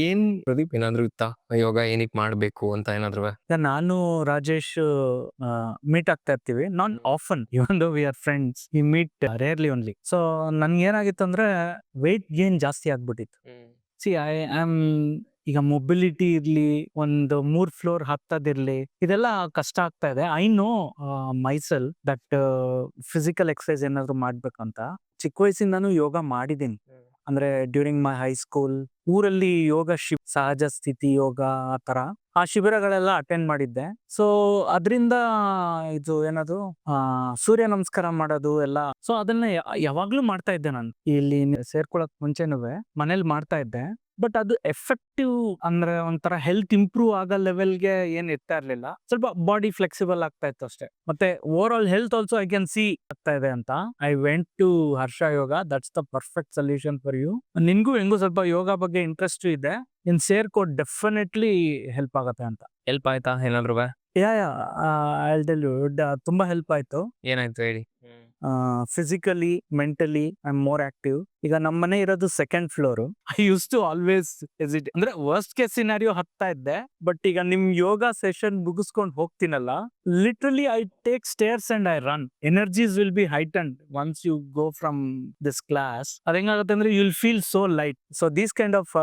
ಏನ್ ಪ್ರದೀಪ್ ಏನಾದ್ರು ಇತ್ತಾ? ಯೋಗ ಏನಕ್ ಮಾಡ್ಬೇಕು ಅಂತ ಏನಾದ್ರು? ನಾನು ರಾಜೇಶ್ ಮೀಟ್ ಆಗ್ತಾ ಇರ್ತೀವಿ. Not often even though we are friends. We meet rarely only. So ನನ್ಗೇನಾಗಿತ್ತು ಅಂದ್ರೆ ವೆಯ್ಟ್ ಗೇನ್ ಜಾಸ್ತಿ ಆಗ್ಬಿಟ್ಟಿತ್ತು. ಸಿ ಐ ಆಮ್ ಈಗ ಮೊಬಿಲಿಟಿ ಇರ್ಲಿ, ಒಂದು 3 ಫ್ಲೋರ್ ಹತ್ತದಿರ್ಲಿ, ಇದೆಲ್ಲ ಕಷ್ಟ ಆಗ್ತಾ ಇದೆ. I know myself that physical exercise ಏನಾದ್ರು ಮಾಡ್ಬೇಕಂತ. ಚಿಕ್ಕ ವಯಸ್ಸಿಂದಾನು ಯೋಗ ಮಾಡಿದ್ದೀನಿ. ಅಂದ್ರೆ ಡ್ಯೂರಿಂಗ್ ಮೈ ಹೈಸ್ಕೂಲ್ ಊರಲ್ಲಿ ಯೋಗ ಸಹಜ ಸ್ಥಿತಿ ಯೋಗ ಆ ತರ ಆ ಶಿಬಿರಗಳೆಲ್ಲ ಅಟೆಂಡ್ ಮಾಡಿದ್ದೆ. ಸೊ ಅದರಿಂದ ಇದು ಏನದು ಸೂರ್ಯ ನಮಸ್ಕಾರ ಮಾಡೋದು ಎಲ್ಲ. ಸೊ ಅದನ್ನ ಯಾವಾಗ್ಲೂ ಮಾಡ್ತಾ ಇದ್ದೆ ನಾನು. ಇಲ್ಲಿ ಸೇರ್ಕೊಳಕ್ ಮುಂಚೆನುವೆ ಮನೇಲಿ ಮಾಡ್ತಾ ಇದ್ದೆ. ಬಟ್ ಅದು ಎಫೆಕ್ಟಿವ್ ಅಂದ್ರೆ ಒಂಥರ ಹೆಲ್ತ್ ಇಂಪ್ರೂವ್ ಆಗೋ ಲೆವೆಲ್ಗೆ ಏನ್ ಇರ್ತಾ ಇರ್ಲಿಲ್ಲ. ಸ್ವಲ್ಪ ಬಾಡಿ ಫ್ಲೆಕ್ಸಿಬಲ್ ಆಗ್ತಾ ಇತ್ತು ಅಷ್ಟೇ. ಮತ್ತೆ overall health also I can see ಆಗ್ತಾ ಇದೆ ಅಂತ. I went to Harsha yoga. That's the perfect solution for you. ನಿನ್ಗೂ ಹೆಂಗೂ ಸ್ವಲ್ಪ ಯೋಗ ಬಗ್ಗೆ ಇಂಟ್ರೆಸ್ಟ್ ಇದೆ, ಇನ್ ಸೇರ್ಕೋ ಡೆಫಿನೆಟ್ಲಿ ಹೆಲ್ಪ್ ಆಗತ್ತೆ ಅಂತ. ಹೆಲ್ಪ್ ಆಯ್ತಾ ಏನಾದ್ರು? Yeah yeah I tell you, ತುಂಬಾ ಹೆಲ್ಪ್ ಆಯ್ತು. ಏನಾಯ್ತು ಹೇಳಿ? Physically mentally I am more active. ಈಗ ನಮ್ಮ ಮನೆ ಇರೋದು second floor. I used to always ಎಸಿಟ್ ಅಂದ್ರೆ ವರ್ಸ್ಟ್ ಕೇಸ್ ಸಿನಾರಿಯೋ ಹತ್ತಾ ಇದ್ದೆ. ಬಟ್ ಈಗ ನಿಮ್ ಯೋಗ ಸೆಷನ್ ಮುಗಿಸ್ಕೊಂಡು ಹೋಗ್ತೀನಲ್ಲ, literally I take stairs and I run. Energies will be heightened once you go from this class. ಅದ ಹೆಂಗಾಗುತ್ತೆ ಅಂದ್ರೆ you will feel so light. So these kind of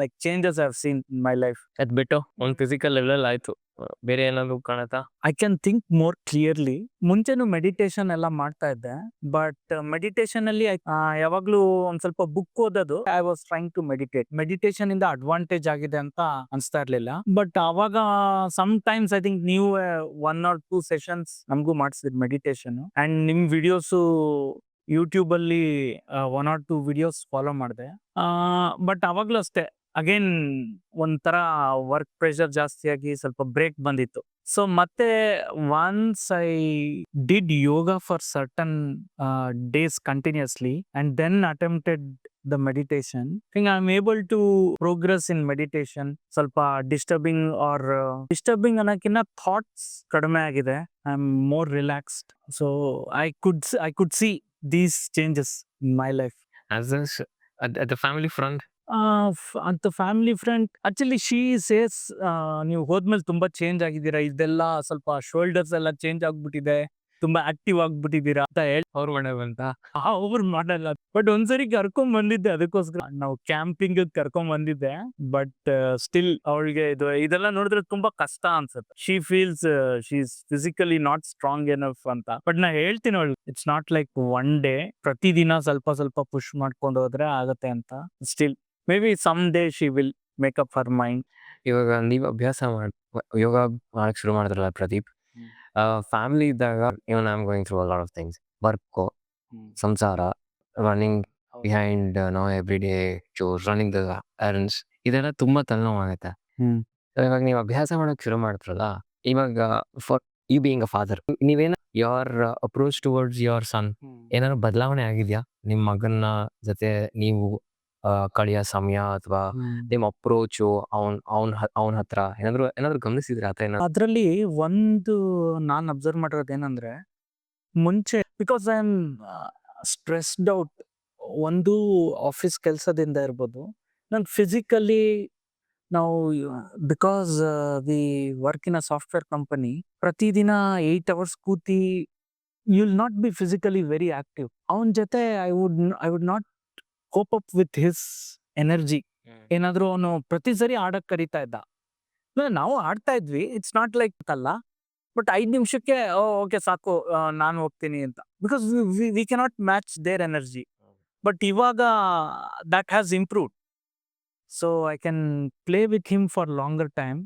like changes I have seen in my life. ಅದ್ ಬಿಟ್ಟು ಒಂದ್ physical level ಆಯ್ತು, ಬೇರೆ ಏನಾದ್ರು ಕಾಣತ್ತಾ? I can think more clearly. ಮುಂಚೆನು ಮೆಡಿಟೇಷನ್ ಎಲ್ಲ ಮಾಡ್ತಾ ಇದ್ದೆ. ಬಟ್ ಮೆಡಿಟೇಷನ್ ಅಲ್ಲಿ ಯಾವಾಗ್ಲೂ ಒಂದ್ ಸ್ವಲ್ಪ ಬುಕ್ ಓದೋದು. I was trying to meditate. Meditation ಇಂದ ಅಡ್ವಾಂಟೇಜ್ ಆಗಿದೆ ಅಂತ ಅನ್ಸ್ತಾ ಇರ್ಲಿಲ್ಲ. ಬಟ್ ಅವಾಗ ಸಮ್ ಟೈಮ್ಸ್ ಐ ಥಿಂಕ್ ನೀವು 1 or 2 ಸೆಷನ್ಸ್ ನಮಗೂ ಮಾಡಿಸಿದ್ರಿ ಮೆಡಿಟೇಷನ್. ಅಂಡ್ ನಿಮ್ ವಿಡಿಯೋಸ್ ಯೂಟ್ಯೂಬ್ ಅಲ್ಲಿ 1 or 2 ವಿಡಿಯೋಸ್ ಫಾಲೋ ಮಾಡಿದೆ. ಬಟ್ ಅವಾಗ್ಲೂ ಅಷ್ಟೇ, ಅಗೇನ್ ಒಂಥರ ವರ್ಕ್ ಪ್ರೆಷರ್ ಜಾಸ್ತಿ ಆಗಿ ಸ್ವಲ್ಪ ಬ್ರೇಕ್ ಬಂದಿತ್ತು. ಸೊ ಮತ್ತೆ once I did yoga for certain days continuously and then attempted the meditation. I think I'm able to progress in meditation. ಸ್ವಲ್ಪ ಡಿಸ್ಟರ್ಬಿಂಗ್ ಡಿಸ್ಟರ್ಬಿಂಗ್ ಅನ್ನೋಕ್ಕಿಂತ ಥಾಟ್ಸ್ ಕಡಿಮೆ ಆಗಿದೆ. I am more relaxed. So I could see these changes in my life. As at the family front, ಅಂತ family friend actually ಶೀ says ನೀವು ಹೋದ್ಮೇಲೆ ತುಂಬಾ change ಆಗಿದ್ದೀರಾ, ಇದೆಲ್ಲ ಸ್ವಲ್ಪ ಶೋಲ್ಡರ್ಸ್ ಎಲ್ಲ ಚೇಂಜ್ ಆಗ್ಬಿಟ್ಟಿದೆ, ತುಂಬಾ ಆಕ್ಟಿವ್ ಆಗ್ಬಿಟ್ಟಿದ್ದೀರಾ ಅಂತ ಹೇಳಿ ಅವ್ರ ಮನೆ ಬಂತ? ಅವ್ರು ಮಾಡಲ್ಲ. ಬಟ್ ಒಂದ್ಸರಿ ಕರ್ಕೊಂಡ್ ಬಂದಿದ್ದೆ, ಅದಕ್ಕೋಸ್ಕರ ನಾವು ಕ್ಯಾಂಪಿಂಗ್ ಕರ್ಕೊಂಡ್ ಬಂದಿದ್ದೆ. ಬಟ್ ಸ್ಟಿಲ್ ಅವಳಿಗೆ ಇದೆಲ್ಲ ನೋಡಿದ್ರೆ ತುಂಬಾ ಕಷ್ಟ ಅನ್ಸುತ್ತೆ. She feels she is physically not strong enough ಅಂತ. ಬಟ್ ನಾ ಹೇಳ್ತೀನಿ ಅವಳು, it's not like one day, ಪ್ರತಿದಿನ ಸ್ವಲ್ಪ ಸ್ವಲ್ಪ ಪುಷ್ ಮಾಡ್ಕೊಂಡು ಹೋದ್ರೆ ಆಗತ್ತೆ ಅಂತ. Still maybe some day she will make up her mind. ಇವಾಗ ನೀವು ಅಭ್ಯಾಸ ಯೋಗ ಮಾಡಕ್ ಶುರು ಮಾಡಿದ್ರಲ್ಲ ಪ್ರದೀಪ್, ಫ್ಯಾಮಿಲಿ ಇದ್ದಾಗ even I am going through a lot of things. Work, ಸಂಸಾರ, running behind every day chores, running the errands, ಇದೆಲ್ಲ ತುಂಬಾ ತಲೆನೋವಾಗುತ್ತೆ. ಇವಾಗ ನೀವು ಅಭ್ಯಾಸ ಮಾಡಕ್ ಶುರು ಮಾಡಿದ್ರಲ್ಲ, ಇವಾಗ for you being a father, ನೀವೇನ your approach towards your son ಏನಾದ್ರು ಬದಲಾವಣೆ ಆಗಿದ್ಯಾ? ನಿಮ್ ಮಗನ ಜೊತೆ ನೀವು ಕಳೆಯೋ ಸಮಯ ಅಥವಾ ನಿಮ್ ಅಪ್ರೋಚು ಅವನ ಹತ್ರ ಏನಾದ್ರು ಗಮನಿಸಿದ್ರೆ ಆತ ಏನಾದ್ರು? ಅದ್ರಲ್ಲಿ ಒಂದು ನಾನ್ ಅಬ್ಸರ್ವ್ ಮಾಡಿರೋದು ಏನಂದ್ರೆ, ಮುಂಚೆ because I am stressed out, ಒಂದು ಆಫೀಸ್ ಕೆಲಸದಿಂದ ಇರ್ಬೋದು, ನಾನು ಫಿಸಿಕಲಿ ನಾವು because we work in a software company, ಪ್ರತಿದಿನ 8 hours ಕೂತಿ you will not be physically very active. ಅವನ ಜೊತೆ I would not cope up with his energy. ಏನಾದ್ರೂ ಅವನು ಪ್ರತಿ ಸರಿ ಆಡಕ್ ಕರೀತಾ ಇದ್ದ, ನಾವು ಆಡ್ತಾ ಇದ್ವಿ, ಇಟ್ಸ್ ನಾಟ್ ಲೈಕ್ ಅಲ್ಲ. ಬಟ್ 5 ನಿಮಿಷಕ್ಕೆ ಓಕೆ ಸಾಕು, ನಾನು ಹೋಗ್ತೀನಿ ಅಂತ. Because we cannot match their energy. But ಇವಾಗ that has improved. So I can play with him for longer time.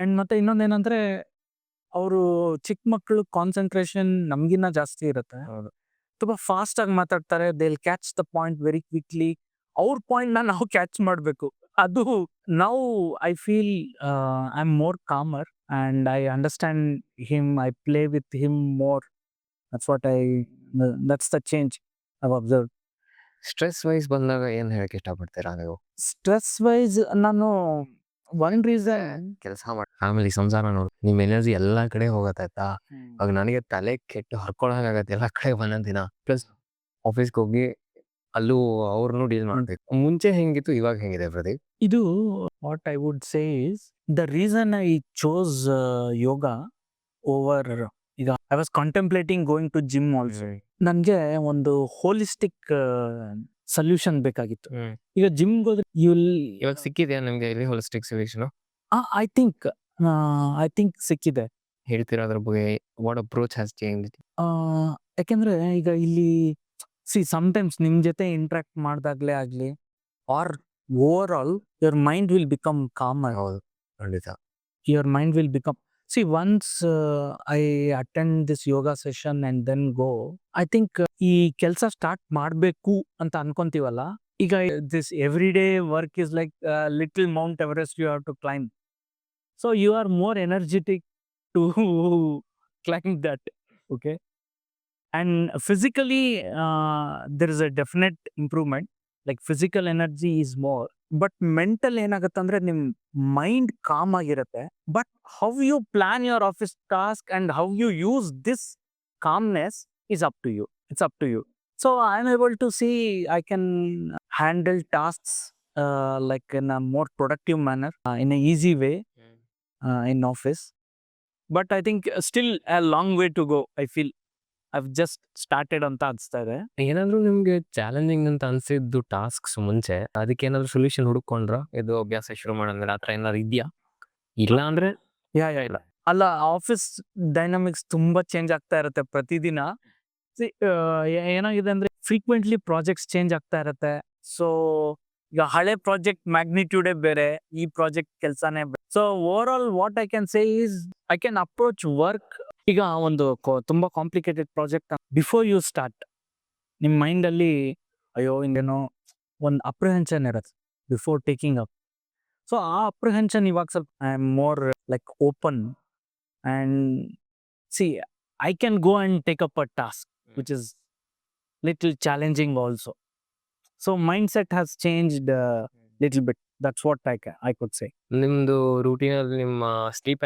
And ಮತ್ತೆ ಇನ್ನೊಂದೇನಂದ್ರೆ, ಅವರು ಚಿಕ್ಕ ಮಕ್ಕಳು ಕಾನ್ಸಂಟ್ರೇಷನ್ ನಮ್ಗಿನ್ನ ಜಾಸ್ತಿ ಇರುತ್ತೆ. ತುಂಬಾ ಫಾಸ್ಟ್ ಆಗಿ ಮಾತಾಡ್ತಾರೆ. They will catch the point very quickly. ಅವ್ರ ಪಾಯಿಂಟ್ ನಾವು ಕ್ಯಾಚ್ ಮಾಡಬೇಕು. ಅದು ನಾವು I feel I am more calmer and I understand him. I play with him more. That's the change I observe. Stress wise ಬಂದಾಗ ಏನ್ ಹೇಳಕ್ ಇಷ್ಟಪಡ್ತೀರಾ ನೀವು? ಸ್ಟ್ರೆಸ್ ವೈಸ್ ನಾನು ಒನ್ ರೀಸನ್, ಕೆಲಸ ಮಾಡಿ ಫ್ಯಾಮಿಲಿ ಸಂಸಾರ ನೋಡು, ನಿಮ್ ಎನರ್ಜಿ ಎಲ್ಲಾ ಕಡೆ ಹೋಗತ್ತಾಯ್ತಾ. ಅವಾಗ ನನಗೆ ತಲೆ ಕೆಟ್ಟು ಹರ್ಕೊಳಕಾಗತ್ತೆ ಎಲ್ಲಾ ಕಡೆ ಒಂದೊಂದ್ ದಿನ. ಪ್ಲಸ್ ಆಫೀಸ್ಗೆ ಹೋಗಿ ಅಲ್ಲೂ ಅವ್ರನ್ನು ಡೀಲ್ ಮಾಡ್ಬೇಕು. ಮುಂಚೆ ಹೆಂಗಿತ್ತು, ಇವಾಗ ಹೆಂಗಿದೆ ಪ್ರದೀಪ್? ಇದು what I would say is the reason I chose yoga over, ಈಗ I was contemplating going to gym also. ನನಗೆ ಒಂದು ಹೋಲಿಸ್ಟಿಕ್ ಸೊಲ್ಯೂಷನ್ ಬೇಕಾಗಿತ್ತು. ಈಗ ಜಿಮ್ಗೆ ಹೋದ್ರೆ ಇವಾಗ ಸಿಕ್ಕಿದೆಯಾ ನಿಮ್ಗೆ ಇಲ್ಲಿ ಹೋಲಿಸ್ಟಿಕ್ ಸೊಲ್ಯೂಷನ್? ಐ ಥಿಂಕ್ ಸಿಕ್ಕಿದೆ. ಹೇಳ್ತೀರಾ ಅದ್ರ ಬಗ್ಗೆ? What approach has changed? ಯಾಕೆಂದ್ರೆ ಈಗ ಇಲ್ಲಿ ಸಮ್ಟೈಮ್ಸ್ ನಿಮ್ ಜೊತೆ ಇಂಟ್ರಾಕ್ಟ್ ಮಾಡ್ದಾಗ್ಲೇ ಆಗ್ಲಿ, or overall your mind will become calmer. ಹೌದು, ಖಂಡಿತ. Your mind will become, once I attend this yoga session and then go, I think ಈ ಕೆಲಸ ಸ್ಟಾರ್ಟ್ ಮಾಡಬೇಕು ಅಂತ ಅನ್ಕೊಂತೀವಲ್ಲ, ಈಗ this everyday work is like little Mount Everest you have to climb, so you are more energetic to climb that. Okay, and physically there is a definite improvement, like physical energy is more, but mental ಏನಾಗತ್ತಂದ್ರೆ ನಿಮ್ mind calm ಆಗಿರುತ್ತೆ. But how you plan your office task and how you use this calmness is up to you. It's up to you. So I am able to see I can handle tasks like in a more productive manner, in a easy way in office. But I think still a long way to go. I feel I've just started ಅಂತ ಅನ್ಸ್ತಾ ಇದೆ. ಏನಾದ್ರು ನಿಮ್ಗೆ challenging ಅಂತ ಅನ್ಸಿದ್ದು tasks ಮುಂಚೆ, ಅದಕ್ಕೆ ಏನಾದ್ರು solution ಹುಡುಕೊಂಡ್ರ ಇದು ಅಭ್ಯಾಸ ಶುರು ಮಾಡಿದ್ರೆ? ಆ ಥರ ಏನಾದ್ರು ಇದೆಯಾ? ಇಲ್ಲ ಅಂದ್ರೆ ಇಲ್ಲ ಅಲ್ಲ, ಆಫೀಸ್ ಡೈನಾಮಿಕ್ಸ್ ತುಂಬಾ ಚೇಂಜ್ ಆಗ್ತಾ ಇರುತ್ತೆ ಪ್ರತಿದಿನ. ಏನಾಗಿದೆ ಅಂದ್ರೆ ಫ್ರೀಕ್ವೆಂಟ್ಲಿ ಪ್ರಾಜೆಕ್ಟ್ಸ್ ಚೇಂಜ್ ಆಗ್ತಾ ಇರುತ್ತೆ. ಸೊ ಈಗ ಹಳೆ ಪ್ರಾಜೆಕ್ಟ್ ಮ್ಯಾಗ್ನಿಟ್ಯೂಡೇ ಬೇರೆ, ಈ ಪ್ರಾಜೆಕ್ಟ್ ಕೆಲಸನೇ ಬೇರೆ. So overall what I can say is I can approach work. ಈಗ ಒಂದು ತುಂಬಾ complicated project before you start, ನಿಮ್ಮ ಮೈಂಡ್ ಅಲ್ಲಿ ಅಯ್ಯೋ ಇನ್ನೇನೋ ಒಂದು ಅಪ್ರಿಹೆನ್ಷನ್ ಇರುತ್ತೆ ಬಿಫೋರ್ ಟೇಕಿಂಗ್ ಅಪ್. ಸೊ ಆ ಅಪ್ರಿಹೆನ್ಷನ್ ಇವಾಗ ಸ್ವಲ್ಪ I am more like open and I can go and take up a task which is little challenging also. So mindset has changed little bit. That's what I could say. ನಿಮ್ದು ರೂಟೀನಲ್ಲಿ ನಿಮ್ಮ sleep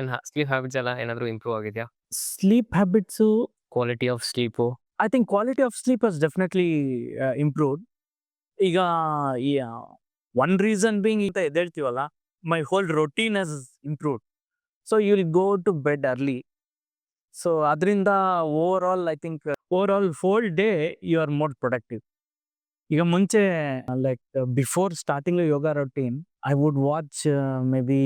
habits ಎಲ್ಲ ಏನಾದ್ರು improve ಆಗಿದೆಯಾ? Sleep habits, quality of sleep? I think quality of sleep has definitely improved. ಈಗ one reason being ಅಂತ ಎದ್ದೇಳ್ತೀವಲ್ಲ, my whole routine has improved. So you will go to bed early. So ಅದರಿಂದ overall I think whole day you are more productive. ಈಗ ಮುಂಚೆ like before starting a yoga routine, I would watch maybe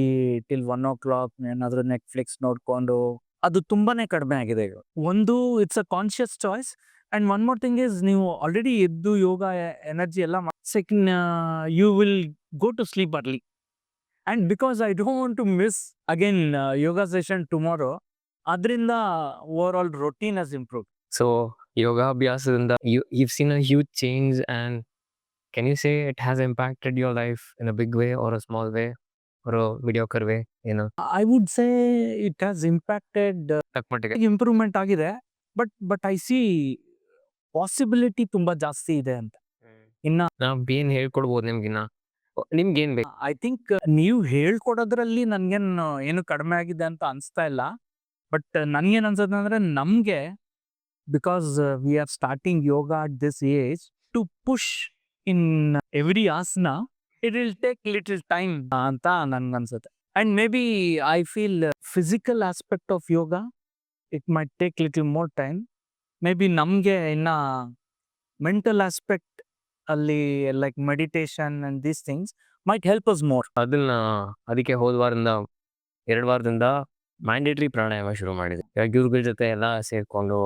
till 1 o'clock ಏನಾದ್ರು Netflix ನೋಡ್ಕೊಂಡು, ಅದು ತುಂಬಾನೇ ಕಡಿಮೆ ಆಗಿದೆ ಈಗ. ಒಂದು it's a conscious choice, and one more thing is ನೀವು ಆಲ್ರೆಡಿ ಎದ್ದು ಯೋಗ ಎನರ್ಜಿ ಎಲ್ಲ second you will go to sleep early. And because I don't want to miss again yoga session tomorrow, ಅದರಿಂದ overall routine has improve. ಸೊ ಯೋಗಾಭ್ಯಾಸದಿಂದ you've seen a huge change, and can you say it has impacted your life in a big way or a small way or a mediocre way? ಏನು I would say it has impacted, ತಕ್ಕಮಟ್ಟಿಗೆ improvement ಆಗಿದೆ. But I C possibility ತುಂಬಾ ಜಾಸ್ತಿ ಇದೆ ಅಂತ. ಇನ್ನ ನಾವ್ ಏನ್ ಹೇಳ್ಕೊಡ್ಬೋದು ನಿಮ್ಗಿನ್ನ? ನಿಮ್ಗೇನ್ ಬೇಕು? ಐ ಥಿಂಕ್ ನೀವು ಹೇಳ್ಕೊಡೋದ್ರಲ್ಲಿ ನನ್ಗೇನು ಏನು ಕಡಿಮೆ ಆಗಿದೆ ಅಂತ ಅನ್ಸ್ತಾ ಇಲ್ಲ. ಬಟ್ ನನ್ಗೇನ್ ಅನ್ಸುತ್ತೆ ಅಂದ್ರೆ ನಮ್ಗೆ, because we are starting yoga at this age, to push in every asana it will take little time ಅಂತ ನನ್ಗನ್ಸುತ್ತೆ. And maybe I feel physical aspect of yoga it might take little more time. Maybe ನಮ್ಗೆ ಇನ್ನ mental aspect ಅಲ್ಲಿ like meditation and these things might help us more. ಅದಕ್ಕೆ ಹೋದ ವಾರದಿಂದ 2 ವಾರದಿಂದ mandatory ಪ್ರಾಣಾಯಾಮ ಶುರು ಮಾಡಿದೆ. ಇವಾಗ ಇವ್ರಗಳ ಜೊತೆ ಎಲ್ಲ ಸೇರ್ಕೊಂಡು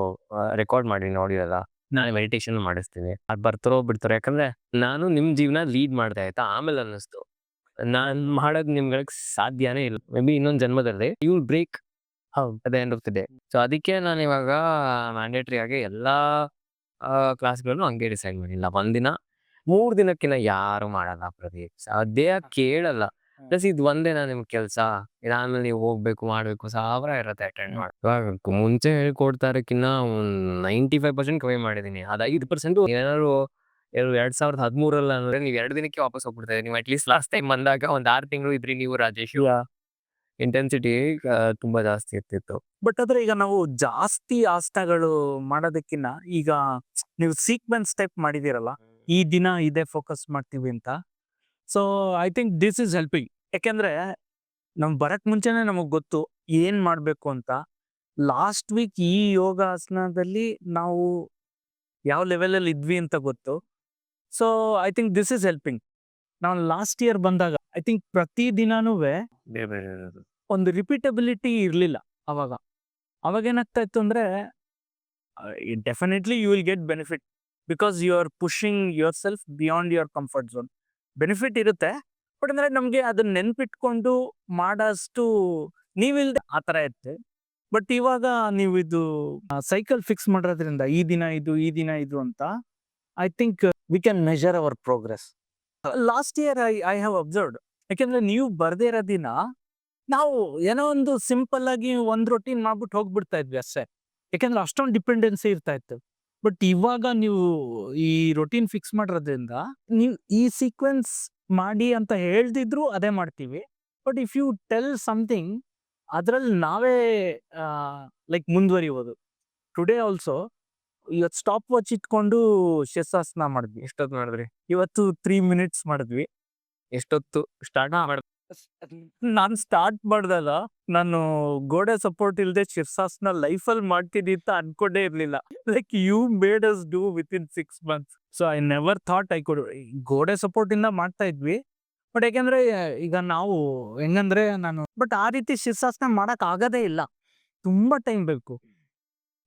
ರೆಕಾರ್ಡ್ ಮಾಡಿ ಆಡಿಯೋ ಎಲ್ಲ ನಾಳೆ ಮೆಡಿಟೇಷನ್ ಮಾಡಿಸ್ತೀನಿ. ಅದು ಬರ್ತಾರೋ ಬಿಡ್ತಾರೋ, ಯಾಕಂದ್ರೆ ನಾನು ನಿಮ್ ಜೀವನ ಲೀಡ್ ಮಾಡ್ದೆ, ಆಯ್ತಾ? ಆಮೇಲೆ ಅನ್ನಿಸ್ತು ನಾನ್ ಮಾಡೋದು ನಿಮ್ಗಳಿಗೆ ಸಾಧ್ಯನೇ ಇಲ್ಲ. ಮೇ ಬಿ ಇನ್ನೊಂದು ಜನ್ಮದಲ್ಲಿ you will break at the end of the day. So ಅದಕ್ಕೆ ನಾನು ಇವಾಗ ಮ್ಯಾಂಡೇಟ್ರಿ ಆಗಿ ಎಲ್ಲಾ ಕ್ಲಾಸ್ಗಳನ್ನು ಹಂಗೆ ಡಿಸೈಡ್ ಮಾಡಿಲ್ಲ. ಒಂದಿನ 3 ದಿನಕ್ಕಿಂತ ಯಾರು ಮಾಡಲ್ಲ ಪ್ರದೀಪ್, ದೇಹ ಕೇಳಲ್ಲ. ಪ್ಲಸ್ ಇದು ಒಂದೇ ನಿಮ್ ಕೆಲ್ಸ, ಇದಾದ್ಮೇಲೆ ನೀವು ಹೋಗ್ಬೇಕು ಮಾಡ್ಬೇಕು, 1000 ಇರುತ್ತೆ ಅಟೆಂಡ್ ಮಾಡಿ. ಇವಾಗ ಮುಂಚೆ ಹೇಳ್ಕೊಡ್ತಾ ಇರಕ್ಕಿನ್ನ 95% ಕಮ್ಮಿ ಮಾಡಿದೀನಿ. ಅದು 5% ಏನಾದ್ರು 2013 ಅಂದ್ರೆ ನೀವು 2 ದಿನಕ್ಕೆ ವಾಪಸ್ ಹೋಗ್ಬಿಡ್ತಾ ಇದ್ದೀರಿ. ನೀವು ಅಟ್ಲೀಸ್ಟ್ ಲಾಸ್ಟ್ ಟೈಮ್ ಬಂದಾಗ ಒಂದ್ 6 ತಿಂಗಳು ಇದ್ರಿ ನೀವು ರಾಜೇಶ್. ಇಂಟೆನ್ಸಿಟಿ ತುಂಬಾ ಜಾಸ್ತಿ ಇರ್ತಿತ್ತು. ಬಟ್ ಆದ್ರೆ ಈಗ ನಾವು ಜಾಸ್ತಿ ಆಸನಗಳು ಮಾಡೋದಕ್ಕಿಂತ ಈಗ ನೀವು ಸೀಕ್ವೆನ್ಸ್ ಟೈಪ್ ಮಾಡಿದಿರಲ್ಲ, ಈ ದಿನ ಇದೇ ಫೋಕಸ್ ಮಾಡ್ತೀವಿ ಅಂತ. So I think this is helping. ಯಾಕೆಂದ್ರೆ ನಮ್ ಬರಕ್ ಮುಂಚೆನೆ ನಮಗ್ ಗೊತ್ತು ಏನ್ ಮಾಡ್ಬೇಕು ಅಂತ. ಲಾಸ್ಟ್ ವೀಕ್ ಈ ಯೋಗಾಸನದಲ್ಲಿ ನಾವು ಯಾವ ಲೆವೆಲ್ ಅಲ್ಲಿ ಇದ್ವಿ ಅಂತ ಗೊತ್ತು. So I think this is helping. ನಾವು ಲಾಸ್ಟ್ ಇಯರ್ ಬಂದಾಗ ಐ ಥಿಂಕ್ ಪ್ರತಿ ದಿನಾನೂ ಬೇರೆ ಬೇರೆ ಇರೋದು. ಒಂದು ರಿಪೀಟಬಿಲಿಟಿ ಇರಲಿಲ್ಲ ಅವಾಗ. ಅವಾಗ ಏನಾಗ್ತಾ ಇತ್ತು ಅಂದ್ರೆ definitely you will get benefit because you are pushing yourself beyond your comfort zone. Benefit ಇರುತ್ತೆ, ಬಟ್ ಅಂದ್ರೆ ನಮ್ಗೆ ಅದನ್ನ ನೆನ್ಪಿಟ್ಕೊಂಡು ಮಾಡಷ್ಟು ನೀವಿಲ್ದೆ ಆ ಥರ ಇರುತ್ತೆ. ಬಟ್ ಇವಾಗ ನೀವು ಇದು ಸೈಕಲ್ ಫಿಕ್ಸ್ ಮಾಡೋದ್ರಿಂದ ಈ ದಿನ ಇದು ಅಂತ I think we can measure our progress. Last year I have observed. ಯಾಕೆಂದ್ರೆ ನೀವು ಬರ್ದೇ ಇರೋ ದಿನ ನಾವು ಏನೋ ಒಂದು ಸಿಂಪಲ್ ಆಗಿ ಒಂದ್ ರೊಟೀನ್ ಮಾಡ್ಬಿಟ್ಟು ಹೋಗ್ಬಿಡ್ತಾ ಇದ್ವಿ ಅಷ್ಟೇ. ಯಾಕೆಂದ್ರೆ ಅಷ್ಟೊಂದು ಡಿಪೆಂಡೆನ್ಸಿ ಇರ್ತಾ ಇತ್ತು. ಬಟ್ ಇವಾಗ ನೀವು ಈ ರೊಟೀನ್ ಫಿಕ್ಸ್ ಮಾಡಿರೋದ್ರಿಂದ ನೀವು ಈ ಸೀಕ್ವೆನ್ಸ್ ಮಾಡಿ ಅಂತ ಹೇಳ್ದಿದ್ರು ಅದೇ ಮಾಡ್ತೀವಿ. But if you tell something ಅದ್ರಲ್ಲಿ ನಾವೇ ಲೈಕ್ ಮುಂದುವರಿಬೋದು. ಟುಡೇ ಆಲ್ಸೋ ಇವತ್ತು ಸ್ಟಾಪ್ ವಾಚ್ ಇಟ್ಕೊಂಡು ಶಸ್ತ್ರಾಸನ ಮಾಡಿದ್ವಿ. ಎಷ್ಟೊತ್ತು ಮಾಡಿದ್ರಿ? ಇವತ್ತು 3 minutes ಮಾಡಿದ್ವಿ. ಎಷ್ಟೊತ್ತು ಸ್ಟಾರ್ಟ್ ಮಾಡಿ? ನಾನು ಸ್ಟಾರ್ಟ್ ಮಾಡಿದಾಗ ನಾನು ಗೋಡೆ ಸಪೋರ್ಟ್ ಇಲ್ಲದೆ ಶೀರ್ಷಾಸನ ಲೈಫಲ್ಲಿ ಮಾಡ್ತೀನಿ ಅಂತ ಅನ್ಕೊಂಡೇ ಇರ್ಲಿಲ್ಲ. Like you made us do within 6 months. So I never thought I could. ಗೋಡೆ ಸಪೋರ್ಟ್ ಇಂದ ಮಾಡ್ತಾ ಇದ್ವಿ. ಬಟ್ ಯಾಕೆಂದ್ರೆ ಈಗ ನಾವು ಹೆಂಗಂದ್ರೆ ಬಟ್ ಆ ರೀತಿ ಶೀರ್ಷಾಸನ ಮಾಡಕ್ ಆಗದೇ ಇಲ್ಲ. ತುಂಬಾ ಟೈಮ್ ಬೇಕು.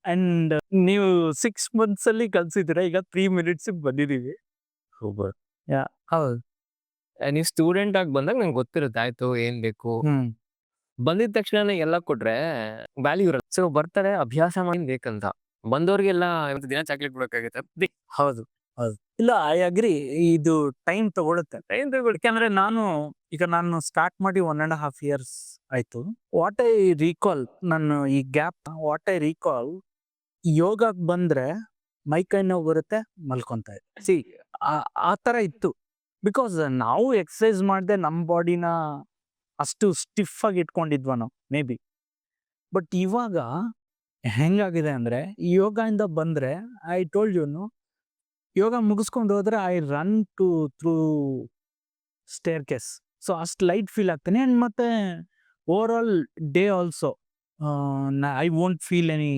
ಅಂಡ್ ನೀವು 6 months ಅಲ್ಲಿ ಕಲ್ಸಿದ್ರೆ ಈಗ 3 minutes ಬಂದಿದೀವಿ. ಸೂಪರ್. ಹೌದು. ನೀವು ಸ್ಟೂಡೆಂಟ್ ಆಗಿ ಬಂದಾಗ ನಂಗೆ ಗೊತ್ತಿರುತ್ತೆ ಆಯ್ತು ಏನ್ ಬೇಕು. ಬಂದಿದ ತಕ್ಷಣ ಎಲ್ಲ ಕೊಟ್ರೆ ವ್ಯಾಲ್ಯೂ ಇರಲ್ಲ. ಸೊ ಬರ್ತಾರೆ ಅಭ್ಯಾಸ ಮಾಡಿ ಬೇಕಂತ ಬಂದವ್ರಿಗೆಲ್ಲ ಇವತ್ತು ದಿನ ಚಾಕ್ಲೇಟ್ ಕೊಡಕ್ಕಾಗತ್ತೆ. ಹೌದು ಹೌದು. ಇಲ್ಲ, ಐ ಅಗ್ರಿ. ಇದು ಟೈಮ್ ತಗೊಳುತ್ತೆ. ಯಾಕಂದ್ರೆ ನಾನು ಸ್ಟಾರ್ಟ್ ಮಾಡಿ 1.5 years ಆಯ್ತು. ವಾಟ್ ಐ ರೀಕಾಲ್, ನಾನು ಈ ಗ್ಯಾಪ್ ವಾಟ್ ಐ ರೀಕಾಲ್, ಯೋಗಕ್ಕೆ ಬಂದ್ರೆ ಮೈಕೈ ನೋವು ಬರುತ್ತೆ, ಮಲ್ಕೊಂತ ಇದ್ದೆ. ಸಿ ಆ ತರ ಇತ್ತು. ಬಿಕಾಸ್ ನಾವು ಎಕ್ಸಸೈಸ್ ಮಾಡದೆ ನಮ್ಮ ಬಾಡಿನ ಅಷ್ಟು ಸ್ಟಿಫ್ ಆಗಿ ಇಟ್ಕೊಂಡಿದ್ವ ನಾವು ಮೇ ಬಿ. ಬಟ್ ಇವಾಗ ಹೆಂಗಾಗಿದೆ ಅಂದ್ರೆ ಯೋಗ ಇಂದ ಬಂದ್ರೆ ಐ ಟೋಲ್ಡ್ ಯು, ಯೋಗ ಮುಗಿಸ್ಕೊಂಡು ಹೋದ್ರೆ I run through staircase. So ಅಷ್ಟು ಲೈಟ್ ಫೀಲ್ ಆಗ್ತಾನೆ. ಅಂಡ್ ಮತ್ತೆ overall day also I won't feel any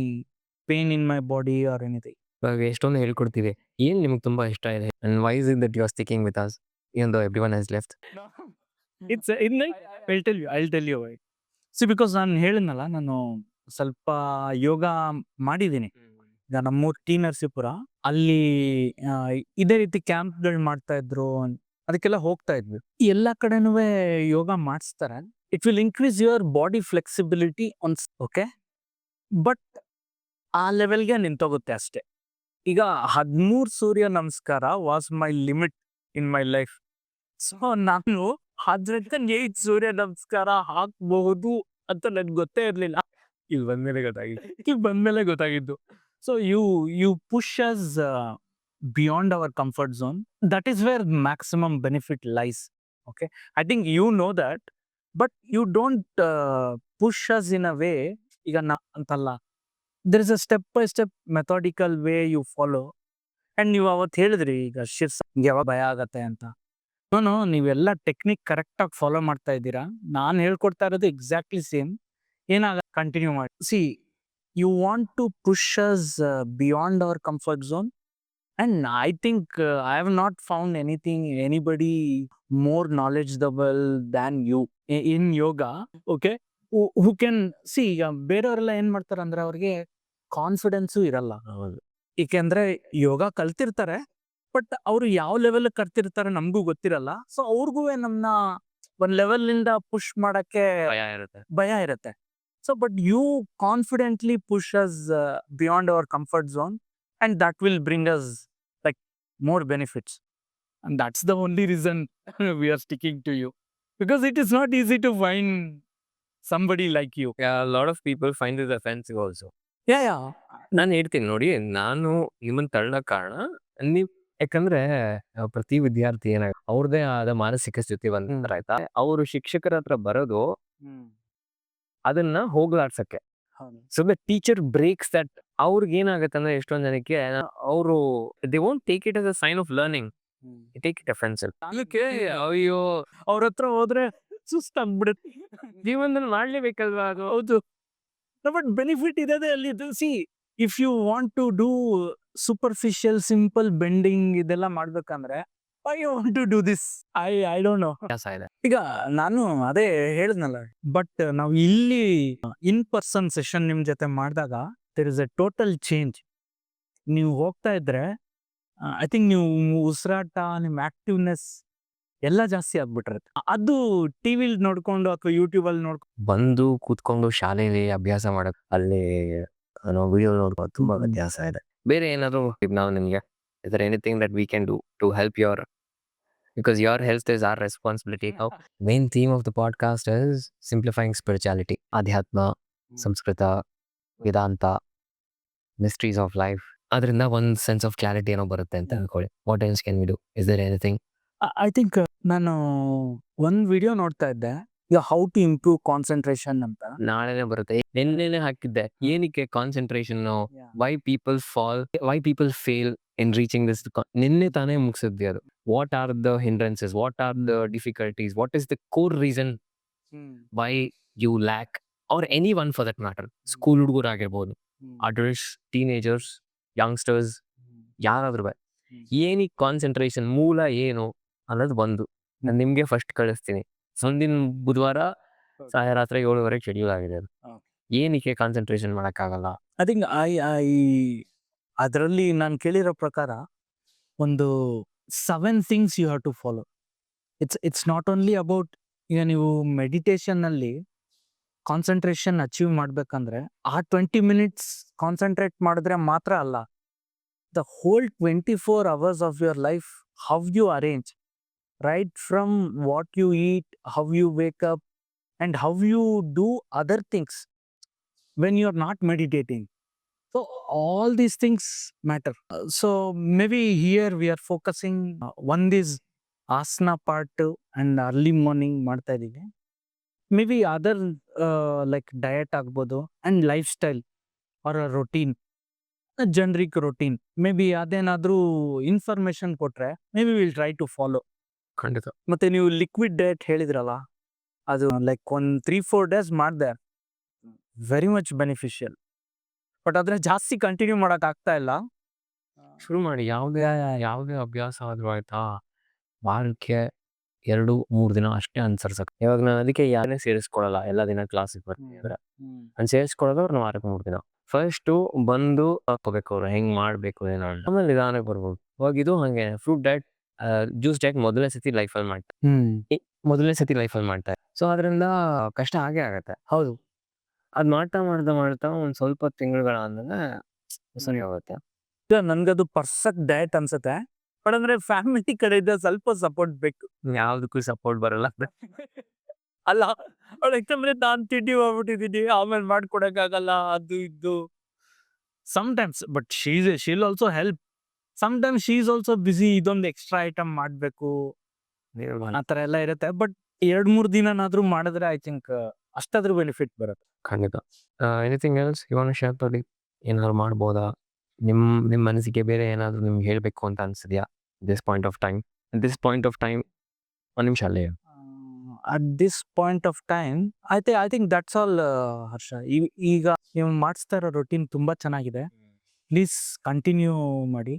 pain in my body or anything. ಇವಾಗ ಎಷ್ಟೊಂದು ಹೇಳ್ಕೊಡ್ತೀವಿ. ಏನ್ ನಿಮ್ಗೆ ತುಂಬಾ ಇಷ್ಟ ಇದೆ? And why is it that you are sticking with us even though everyone has left? It's in like I'll tell you why. See because ನಾನು ಹೇಳಿದ್ನಲ್ಲ, ನಾನು ಸ್ವಲ್ಪ ಯೋಗ ಮಾಡಿದ್ದೀನಿ. ಈಗ ನಮ್ಮೂರು ಟಿ ನರಸೀಪುರ ಅಲ್ಲಿ ಇದೇ ರೀತಿ ಕ್ಯಾಂಪ್ಗಳು ಮಾಡ್ತಾ ಇದ್ರು. ಅದಕ್ಕೆಲ್ಲ ಹೋಗ್ತಾ ಇದ್ವಿ. ಎಲ್ಲ ಕಡೆನೂ ಯೋಗ ಮಾಡಿಸ್ತಾರೆ. It will increase your body flexibility okay. But ಆ ಲೆವೆಲ್ಗೆ ನಿಂತೋಗುತ್ತೆ ಅಷ್ಟೇ. ಈಗ 13 ಸೂರ್ಯ ನಮಸ್ಕಾರ was my limit in my life. So ನಾನು 108 ಸೂರ್ಯ ನಮಸ್ಕಾರ ಹಾಕಬಹುದು ಅಂತ ನನ್ಗೆ ಗೊತ್ತೇ ಇರ್ಲಿಲ್ಲ. ಇಲ್ಲಿ ಬಂದ್ಮೇಲೆ ಗೊತ್ತಾಗಿದ್ದು. So you push us beyond our comfort zone. That is where maximum benefit lies. Okay, I think you know that. But you don't push us in a way. ಈಗ ಅಂತಲ್ಲ, there is a step by step methodical way you follow. And ನೀವು ಅವತ್ತು ಹೇಳಿದ್ರಿ ಈಗ ಯಾವಾಗ ಭಯ ಆಗತ್ತೆ ಅಂತ. ನೀವೆಲ್ಲ ಟೆಕ್ನಿಕ್ ಕರೆಕ್ಟ್ ಆಗಿ ಫಾಲೋ ಮಾಡ್ತಾ ಇದ್ದೀರಾ. ನಾನು ಹೇಳ್ಕೊಡ್ತಾ ಇರೋದು ಎಕ್ಸಾಕ್ಟ್ಲಿ ಸೇಮ್. ಕಂಟಿನ್ಯೂ ಮಾಡಿ. See, you want to push us beyond our comfort zone. And I think I have not found anybody more knowledgeable than you in yoga. Okay, who can see. ಈಗ ಬೇರೆಯವರೆಲ್ಲ ಏನ್ ಮಾಡ್ತಾರೆ ಅಂದ್ರೆ ಅವ್ರಿಗೆ confidence ಇರಲ್ಲ. ಏಕೆಂದ್ರೆ ಯೋಗ ಕಲ್ತಿರ್ತಾರೆ, but ಅವರು ಯಾವ ಲೆವೆಲ್ ಕಲ್ತಿರ್ತಾರೆ ನಮಗೂ ಗೊತ್ತಿರಲ್ಲ. ಸೊ ಅವ್ರಿಗೂ ನಮ್ನ ಒಂದ್ ಲೆವೆಲ್ ಇಂದ ಪುಷ್ ಮಾಡಕ್ಕೆ ಭಯ ಇರುತ್ತೆ. So but you confidently push us beyond our comfort zone, and that will bring us like more benefits. And that's the only reason we are sticking to you, because it is not easy to find somebody like you. Yeah, a lot of people find this offensive also. Yeah. ನಾನು ಹೇಳ್ತೀನಿ ನೋಡಿ, ನಾನು ನಿಮ್ಮನ್ನ ತಳ್ಳಕ್ ಕಾರಣ ನೀವ್ ಯಾಕಂದ್ರೆ ಪ್ರತಿ ವಿದ್ಯಾರ್ಥಿ ಅವ್ರದೇ ಆದ ಮಾನಸಿಕ ಸ್ಥಿತಿ ಬಂದಿರ್ತಾರೆ ಆಯ್ತಾ. ಅವರು ಶಿಕ್ಷಕರ ಹತ್ರ ಬರೋದು ಅದನ್ನ ಹೋಗ್ಲಾಡ್ಸಕ್ಕೆ. So the teacher breaks that. ಅವ್ರಿಗೆ ಏನಾಗುತ್ತೆ ಅಂದ್ರೆ ಎಷ್ಟೊಂದ್ ಜನಕ್ಕೆ ಅವರು they won't take it as a sign of learning, they take it offensive. ಅದಕ್ಕೆ ಅಯ್ಯೋ ಅವ್ರ ಹತ್ರ ಹೋದ್ರೆ ಸುಸ್ತಾಗ್ಬಿಡುತ್ತೆ. ಜೀವನದಲ್ಲಿ ಮಾಡ್ಲೇಬೇಕಲ್ವಾ ಅದು. ಹೌದು. ಬಟ್ ಬೆನಿಫಿಟ್ ಇರೋದೇ ಅಲ್ಲಿ. See, if you want to do superficial simple bending ಇದೆಲ್ಲ ಮಾಡ್ಬೇಕಂದ್ರೆ I want to do this. I don't know. ವ್ಯತ್ಯಾಸ ಇದೆ. ಈಗ ನಾನು ಅದೇ ಹೇಳಿದ್ನಲ್ಲ, ಬಟ್ ನಾವು ಇಲ್ಲಿ ಇನ್ ಪರ್ಸನ್ ಸೆಷನ್ ನಿಮ್ ಜೊತೆ ಮಾಡಿದಾಗ there is a total change. ನೀವು ಹೋಗ್ತಾ ಇದ್ರೆ ಐ ಥಿಂಕ್ ನೀವು ಉಸಿರಾಟ, ನಿಮ್ ಆಕ್ಟಿವ್ನೆಸ್ ಎಲ್ಲ ಜಾಸ್ತಿ ಆಗ್ಬಿಟ್ಟಿರುತ್ತೆ. ಅದು ಟಿವಿಲಿ ನೋಡ್ಕೊಂಡು ಅಥವಾ ಯೂಟ್ಯೂಬ್ ಅಲ್ಲಿ ನೋಡ್ಕೊಂಡು ಬಂದು ಕೂತ್ಕೊಂಡು ಶಾಲೆಯಲ್ಲಿ ಅಭ್ಯಾಸ ಮಾಡಕ್ ಅಲ್ಲಿ ನಾವು ವಿಡಿಯೋ ನೋಡ್ಬೋದು, ತುಂಬಾ ವ್ಯತ್ಯಾಸ ಇದೆ. ಬೇರೆ ಏನಾದ್ರು ನಾವು ನಿಮ್ಗೆ is there anything that we can do to help your, because your health is our responsibility now. Main theme of the podcast is simplifying spirituality, adhyatma, Sanskrit, Vedanta, mysteries of life. ಅದರಿಂದ ಒಂದು ಸೆನ್ಸ್ ಆಫ್ ಕ್ಲಾರಿಟಿ ಏನೋ ಬರುತ್ತೆ ಅಂತ ಅನ್ಕೊಳ್ಳಿ. What else can we do? Is there anything? I think ನಾನು ಒಂದು video ನೋಡ್ತಾ ಇದ್ದೆ, ಈಗ ಹೌ ಟು ಇಂಪ್ರೂವ್ ಕಾನ್ಸಂಟ್ರೇಷನ್ ಅಂತ. ನಾಳೆನೆ ಬರುತ್ತೆ. ನೆನ್ನೆನೆ ಹಾಕಿದ್ದೆ, ಏನಕ್ಕೆ concentration, why people fail in reaching this. ನಿನ್ನೆ ತಾನೇ ಮುಗಿಸಿದ್ವಿ ಅದು. What are the hindrances, what are the difficulties, what is the core reason why you lack, or anyone for that matter. School ಹುಡುಗರಾಗಿರ್ಬೋದು, ಅಡಲ್ಟ್ಸ್, ಟೀನೇಜರ್ಸ್, ಯಂಗ್ಸ್ಟರ್ಸ್, ಯಾರಾದ್ರೂ ಏನಕ್ಕೆ concentration ಮೂಲ ಏನು ಅನ್ನೋದು ಬಂದು ನಾನು ನಿಮ್ಗೆ ಫಸ್ಟ್ ಕಳಿಸ್ತೀನಿ. ಮುಂದಿನ ಬುಧವಾರ ರಾತ್ರಿ 7:30 ಶೆಡ್ಯೂಲ್ ಆಗಿದೆ ಅದು. ಏನಕ್ಕೆ ಕಾನ್ಸಂಟ್ರೇಷನ್ ಮಾಡೋಕ್ಕಾಗಲ್ಲ? ಐ ಥಿಂಕ್ ಅದರಲ್ಲಿ ನಾನು ಕೇಳಿರೋ ಪ್ರಕಾರ ಒಂದು 7 things you have to follow. It's not only about, ಈಗ ನೀವು ಮೆಡಿಟೇಷನ್ ಅಲ್ಲಿ ಕಾನ್ಸಂಟ್ರೇಷನ್ ಅಚೀವ್ ಮಾಡ್ಬೇಕಂದ್ರೆ ಆ 20 ಮಿನಿಟ್ಸ್ ಕಾನ್ಸಂಟ್ರೇಟ್ ಮಾಡಿದ್ರೆ ಮಾತ್ರ ಅಲ್ಲ. The whole 24 hours of your life, how you arrange, right from what you eat, how you wake up, and how you do other things when you're not meditating. So all these things matter. So maybe here we are focusing one is asana part and early morning ಮಾಡ್ತಾ ಇದೀವಿ. Maybe other like diet ಆಗ್ಬೋದು and lifestyle or a routine, a generic routine. Maybe ಅದೇನಾದ್ರೂ information ಕೊಟ್ರೆ maybe we'll try to follow. ಖಂಡಿತ. ಮತ್ತೆ ನೀವು liquid diet ಹೇಳಿದ್ರಲ್ಲ, ಅದು ಲೈಕ್ ಒಂದು 3-4 days ಮಾಡಿದೆ, ವೆರಿ ಮಚ್ ಬೆನಿಫಿಷಿಯಲ್. ಬಟ್ ಆದ್ರೆ ಜಾಸ್ತಿ ಕಂಟಿನ್ಯೂ ಮಾಡಕ್ ಆಗ್ತಾ ಇಲ್ಲ. ಶುರು ಮಾಡಿ, ಯಾವುದೇ ಅಭ್ಯಾಸ ಆದ್ರೂ ಆಯ್ತಾ, ವಾರಕ್ಕೆ 2-3 ದಿನ ಅಷ್ಟೇ ಅನುಸರಿಸಕ್. ಇವಾಗ ನಾನು ಅದಕ್ಕೆ ಯಾರನ್ನೇ ಸೇರಿಸ್ಕೊಳ್ಳಲ್ಲ. ಎಲ್ಲ ದಿನ ಕ್ಲಾಸಿಗೆ ಬರ್ತೀನಿ ಅಂದ್ರೆ ನಾನು ಸೇರಿಸ್ಕೊಳ್ಳೋದು ಅವ್ರನ್ನ ವಾರಕ್ಕೆ 3 ದಿನ. ಫಸ್ಟು ಬಂದು ಹಾಕೋಬೇಕು, ಅವ್ರು ಹೆಂಗ್ ಮಾಡ್ಬೇಕು ಏನೋ, ಆಮೇಲೆ ನಿಧಾನಕ್ಕೆ ಬರ್ಬೋದು. ಇವಾಗ ಇದು ಹಂಗೆ ಫ್ರೂಟ್ ಡಯಟ್, ಜ್ಯೂಸ್ ಡಯಟ್ ಮೊದಲನೇ ಸತಿ ಲೈಫಲ್ಲಿ ಮಾಡ್ತಾರೆ. ಸೊ ಅದರಿಂದ ಕಷ್ಟ ಆಗೇ ಆಗತ್ತೆ. ಹೌದು, ಅದ್ ಮಾಡ್ತಾ ಒಂದ್ ಸ್ವಲ್ಪ ತಿಂಗಳುಗಳಾದ್ಮೇಲೆ ಸರಿ ಹೋಗುತ್ತೆ. ನನ್ಗದು ಪರ್ಫೆಕ್ಟ್ ಡಯಟ್ ಅನ್ಸುತ್ತೆ. ಬಟ್ ಅಂದ್ರೆ ಫ್ಯಾಮಿಲಿ ಕಡೆಯಿಂದ ಸ್ವಲ್ಪ ಸಪೋರ್ಟ್ ಬೇಕು. ಯಾವ್ದಕ್ಕೂ ಸಪೋರ್ಟ್ ಬರಲ್ಲ. ಅಲ್ಲ, ಯಾಕಂದ್ರೆ ನಾನ್ ತಿಂಡಿ ಮಾಡ್ಬಿಟ್ಟಿದ್ದೀನಿ, ಆಮೇಲೆ ಮಾಡ್ಕೊಡಕ್ಕಾಗಲ್ಲ, ಅದು ಇದು sometimes. But she'll also help. Sometimes she is also busy, ಇದೊಂದು ಎಕ್ಸ್ಟ್ರಾ ಐಟಮ್ ಮಾಡ್ಬೇಕು, ಆ ಥರ ಎಲ್ಲ ಇರುತ್ತೆ. ಬಟ್ 2-3 ದಿನನಾದ್ರೂ ಮಾಡಿದ್ರೆ ಐ ಥಿಂಕ್ ಅಷ್ಟಾದ್ರೂ ಬೆನಿಫಿಟ್ ಬರುತ್ತೆ. ಖಂಡಿತ. Anything else you want to share Pradeep? ಏನಾದ್ರು ಮಾಡ್ಬೋದಾ? ನಿಮ್ಮ ಮನಸ್ಸಿಗೆ ಬೇರೆ ಏನಾದ್ರು ನಿಮ್ಗೆ ಹೇಳ್ಬೇಕು ಅಂತ ಅನ್ಸಿದ್ಯಾ ದಿಸ್ ಪಾಯಿಂಟ್ ಆಫ್ ಟೈಮ್? ಒಂದು ನಿಮಿಷ ಅಲ್ಲೇ. At this point of time I think that's all Harsha. ಈಗ ನೀವು ಮಾಡಿಸ್ತಾ ಇರೋ ರೊಟೀನ್ ತುಂಬಾ ಚೆನ್ನಾಗಿದೆ. ಪ್ಲೀಸ್ ಕಂಟಿನ್ಯೂ ಮಾಡಿ.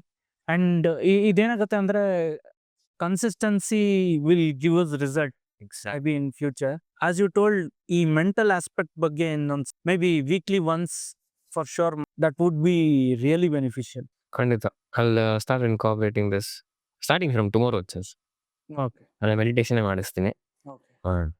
ಅಂಡ್ ಇದೇನಾಗುತ್ತೆ ಅಂದ್ರೆ consistency will give us result maybe in future. As you told, ಈ ಮೆಂಟಲ್ ಆಸ್ಪೆಕ್ಟ್ ಬಗ್ಗೆ ಇನ್ನೊಂದು maybe weekly once for sure, that would be really beneficial. ಖಂಡಿತ. I'll start incorporating this starting from tomorrow itself. Okay. ಅಲ್ಲ meditation ಮಾಡಿಸ್ತೀನಿ. Okay.